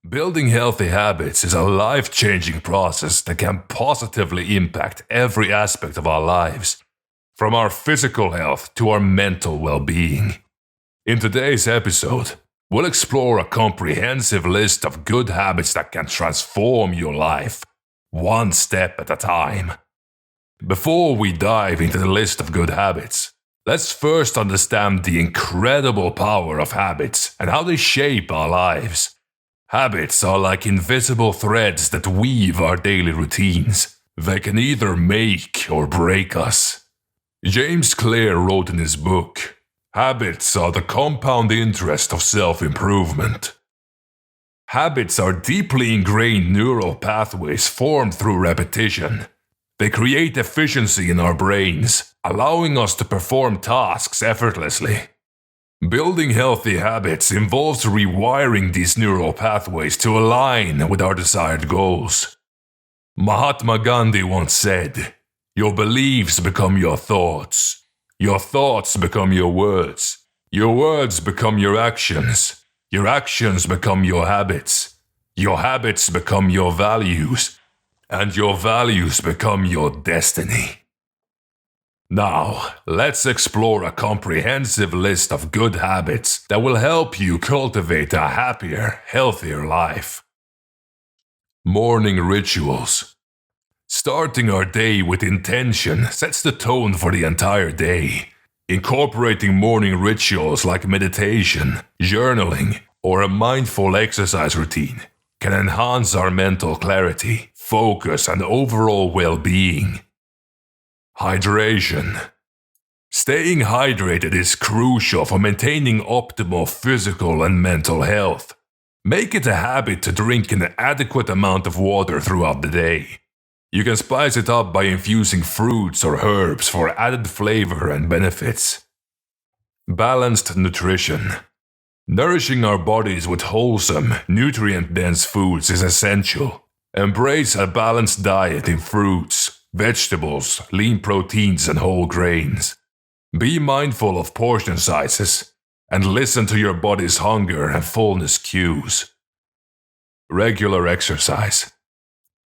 Building healthy habits is a life-changing process that can positively impact every aspect of our lives, from our physical health to our mental well-being. In today's episode, we'll explore a comprehensive list of good habits that can transform your life, one step at a time. Before we dive into the list of good habits, let's first understand the incredible power of habits and how they shape our lives. Habits are like invisible threads that weave our daily routines. They can either make or break us. James Clear wrote in his book, "Habits are the compound interest of self-improvement." Habits are deeply ingrained neural pathways formed through repetition. They create efficiency in our brains, allowing us to perform tasks effortlessly. Building healthy habits involves rewiring these neural pathways to align with our desired goals. Mahatma Gandhi once said, "Your beliefs become your thoughts become your words become your actions become your habits become your values, and your values become your destiny." Now, let's explore a comprehensive list of good habits that will help you cultivate a happier, healthier life. Morning rituals. Starting our day with intention sets the tone for the entire day. Incorporating morning rituals like meditation, journaling, or a mindful exercise routine can enhance our mental clarity, focus, and overall well-being. Hydration. Staying hydrated is crucial for maintaining optimal physical and mental health. Make it a habit to drink an adequate amount of water throughout the day. You can spice it up by infusing fruits or herbs for added flavor and benefits. Balanced nutrition. Nourishing our bodies with wholesome, nutrient-dense foods is essential. Embrace a balanced diet in fruits, vegetables, lean proteins, and whole grains. Be mindful of portion sizes and listen to your body's hunger and fullness cues. Regular exercise.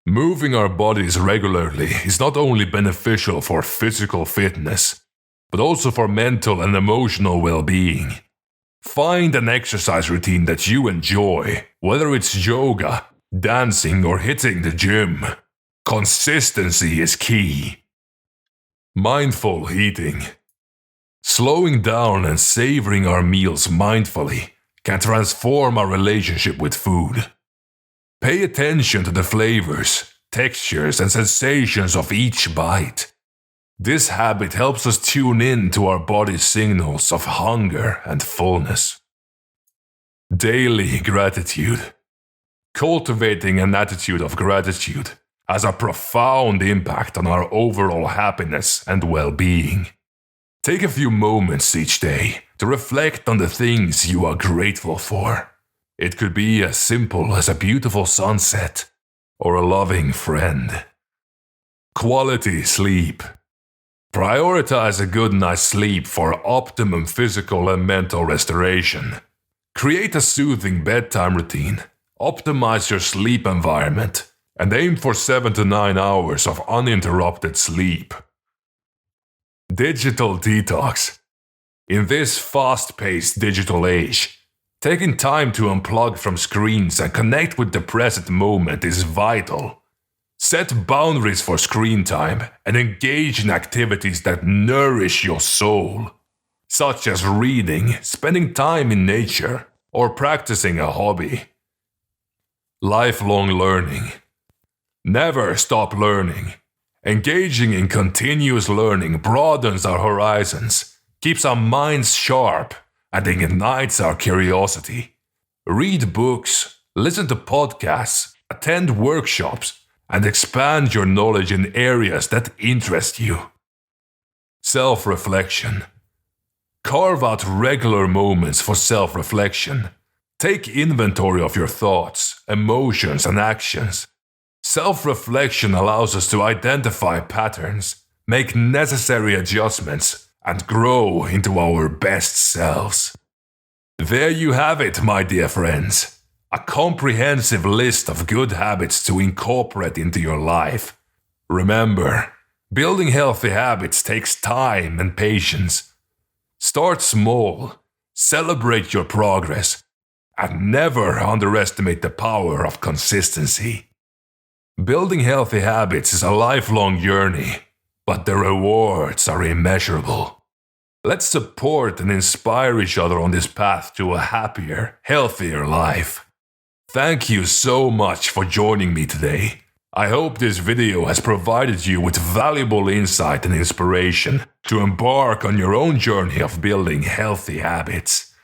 Moving our bodies regularly is not only beneficial for physical fitness, but also for mental and emotional well-being. Find an exercise routine that you enjoy, whether it's yoga, dancing, or hitting the gym. Consistency is key. Mindful eating. Slowing down and savoring our meals mindfully can transform our relationship with food. Pay attention to the flavors, textures, and sensations of each bite. This habit helps us tune in to our body's signals of hunger and fullness. Daily gratitude. Cultivating an attitude of gratitude has a profound impact on our overall happiness and well-being. Take a few moments each day to reflect on the things you are grateful for. It could be as simple as a beautiful sunset or a loving friend. Quality sleep. Prioritize a good night's sleep for optimum physical and mental restoration. Create a soothing bedtime routine. Optimize your sleep environment and aim for 7 to 9 hours of uninterrupted sleep. Digital detox. In this fast-paced digital age, taking time to unplug from screens and connect with the present moment is vital. Set boundaries for screen time and engage in activities that nourish your soul, such as reading, spending time in nature, or practicing a hobby. Lifelong learning. Never stop learning. Engaging in continuous learning broadens our horizons, keeps our minds sharp, and ignites our curiosity. Read books, listen to podcasts, attend workshops, and expand your knowledge in areas that interest you. Self-reflection. Carve out regular moments for self-reflection. Take inventory of your thoughts, emotions, and actions. Self-reflection allows us to identify patterns, make necessary adjustments, and grow into our best selves. There you have it, my dear friends. A comprehensive list of good habits to incorporate into your life. Remember, building healthy habits takes time and patience. Start small, celebrate your progress, and never underestimate the power of consistency. Building healthy habits is a lifelong journey, but the rewards are immeasurable. Let's support and inspire each other on this path to a happier, healthier life. Thank you so much for joining me today. I hope this video has provided you with valuable insight and inspiration to embark on your own journey of building healthy habits.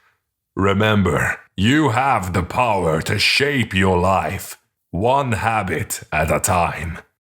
Remember, you have the power to shape your life, one habit at a time.